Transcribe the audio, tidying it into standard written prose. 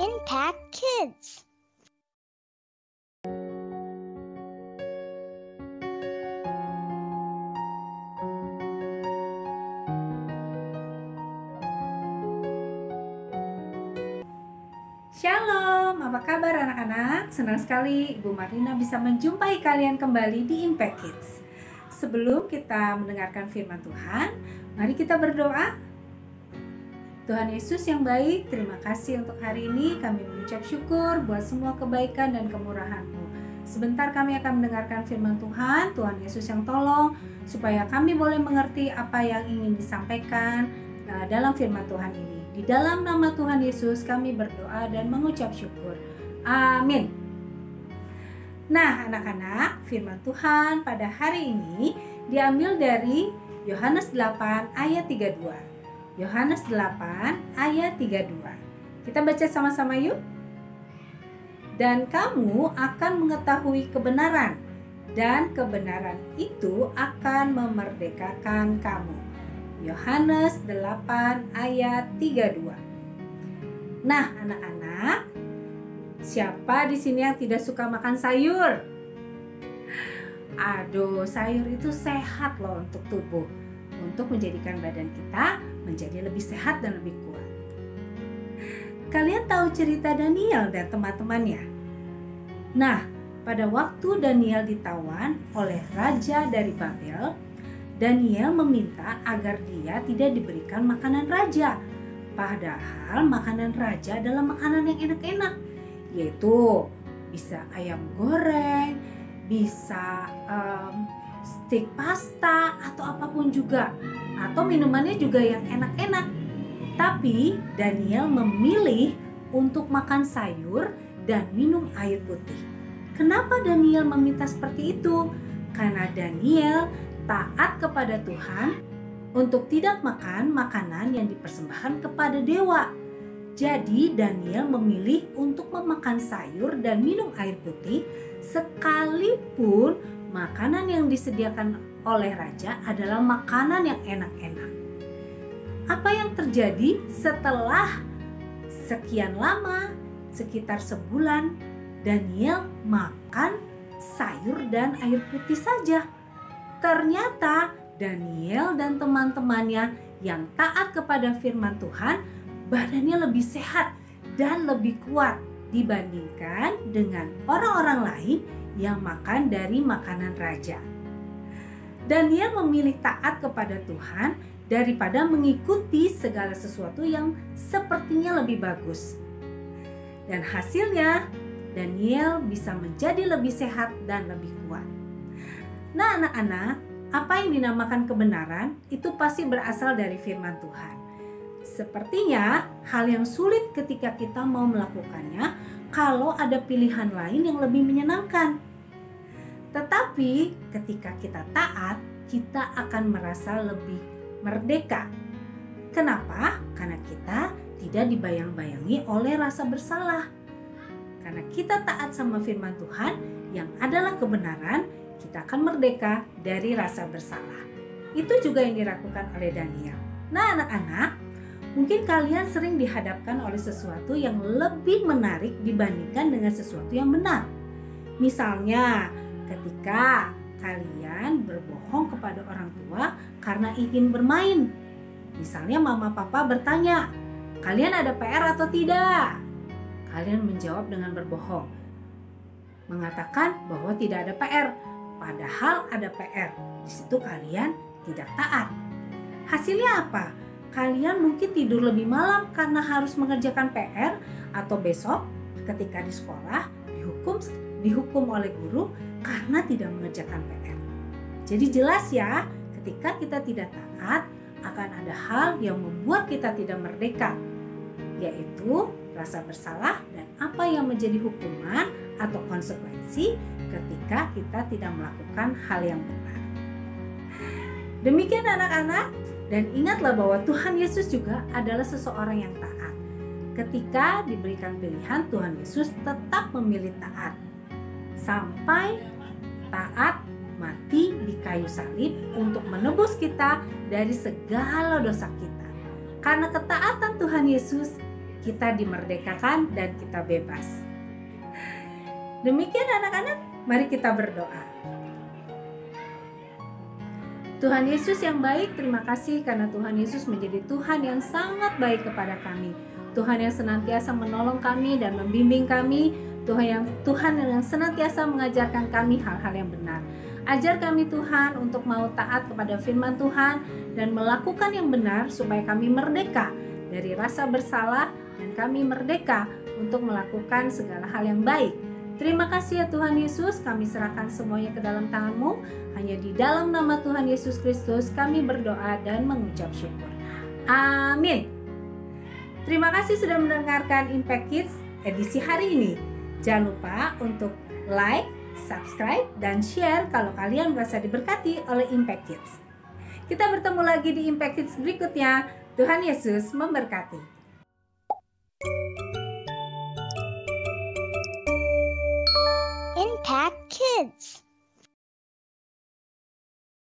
Impact Kids. Shalom, apa kabar anak-anak? Senang sekali Ibu Marina bisa menjumpai kalian kembali di Impact Kids. Sebelum kita mendengarkan firman Tuhan, mari kita berdoa. Tuhan Yesus yang baik, terima kasih untuk hari ini. Kami mengucap syukur buat semua kebaikan dan kemurahan-Mu. Sebentar kami akan mendengarkan firman Tuhan. Tuhan Yesus yang tolong supaya kami boleh mengerti apa yang ingin disampaikan dalam firman Tuhan ini. Di dalam nama Tuhan Yesus kami berdoa dan mengucap syukur. Amin. Nah anak-anak, firman Tuhan pada hari ini diambil dari Yohanes 8 ayat 32. Yohanes 8 ayat 32. Kita baca sama-sama yuk. Dan kamu akan mengetahui kebenaran, dan kebenaran itu akan memerdekakan kamu. Yohanes 8 ayat 32. Nah, anak-anak, siapa di sini yang tidak suka makan sayur? Aduh, sayur itu sehat loh untuk tubuh, untuk menjadikan badan kita menjadi lebih sehat dan lebih kuat. Kalian tahu cerita Daniel dan teman-temannya? Nah, pada waktu Daniel ditawan oleh raja dari Babel, Daniel meminta agar dia tidak diberikan makanan raja. Padahal makanan raja adalah makanan yang enak-enak, yaitu bisa ayam goreng, bisa steak pasta atau apapun juga, atau minumannya juga yang enak-enak. Tapi Daniel memilih untuk makan sayur dan minum air putih. Kenapa Daniel meminta seperti itu? Karena Daniel taat kepada Tuhan untuk tidak makan makanan yang dipersembahkan kepada dewa. Jadi Daniel memilih untuk memakan sayur dan minum air putih sekalipun makanan yang disediakan oleh raja adalah makanan yang enak-enak. Apa yang terjadi setelah sekian lama, sekitar sebulan, Daniel makan sayur dan air putih saja. Ternyata Daniel dan teman-temannya yang taat kepada firman Tuhan, badannya lebih sehat dan lebih kuat dibandingkan dengan orang-orang lain yang makan dari makanan raja. Daniel memilih taat kepada Tuhan daripada mengikuti segala sesuatu yang sepertinya lebih bagus. Dan hasilnya Daniel bisa menjadi lebih sehat dan lebih kuat. Nah anak-anak, apa yang dinamakan kebenaran itu pasti berasal dari firman Tuhan. Sepertinya hal yang sulit ketika kita mau melakukannya kalau ada pilihan lain yang lebih menyenangkan. Tetapi ketika kita taat, kita akan merasa lebih merdeka. Kenapa? Karena kita tidak dibayang-bayangi oleh rasa bersalah. Karena kita taat sama firman Tuhan yang adalah kebenaran, kita akan merdeka dari rasa bersalah. Itu juga yang dilakukan oleh Daniel. Nah anak-anak, mungkin kalian sering dihadapkan oleh sesuatu yang lebih menarik dibandingkan dengan sesuatu yang benar. Misalnya, ketika kalian berbohong kepada orang tua karena ingin bermain. Misalnya mama papa bertanya, kalian ada PR atau tidak? Kalian menjawab dengan berbohong, mengatakan bahwa tidak ada PR. Padahal ada PR. Di situ kalian tidak taat. Hasilnya apa? Kalian mungkin tidur lebih malam karena harus mengerjakan PR, atau besok ketika di sekolah dihukum oleh guru karena tidak mengerjakan PR. Jadi jelas ya, ketika kita tidak taat akan ada hal yang membuat kita tidak merdeka, yaitu rasa bersalah dan apa yang menjadi hukuman atau konsekuensi ketika kita tidak melakukan hal yang benar. Demikian anak-anak, dan ingatlah bahwa Tuhan Yesus juga adalah seseorang yang taat. Ketika diberikan pilihan, Tuhan Yesus tetap memilih taat. Sampai taat mati di kayu salib untuk menebus kita dari segala dosa kita. Karena ketaatan Tuhan Yesus, kita dimerdekakan dan kita bebas. Demikian anak-anak, mari kita berdoa. Tuhan Yesus yang baik, terima kasih karena Tuhan Yesus menjadi Tuhan yang sangat baik kepada kami. Tuhan yang senantiasa menolong kami dan membimbing kami. Tuhan yang senantiasa mengajarkan kami hal-hal yang benar. Ajar kami Tuhan untuk mau taat kepada firman Tuhan dan melakukan yang benar supaya kami merdeka dari rasa bersalah dan kami merdeka untuk melakukan segala hal yang baik. Terima kasih ya Tuhan Yesus, kami serahkan semuanya ke dalam tangan-Mu. Hanya di dalam nama Tuhan Yesus Kristus kami berdoa dan mengucap syukur. Amin. Terima kasih sudah mendengarkan Impact Kids edisi hari ini. Jangan lupa untuk like, subscribe, dan share kalau kalian merasa diberkati oleh Impact Kids. Kita bertemu lagi di Impact Kids berikutnya. Tuhan Yesus memberkati. Impact Kids.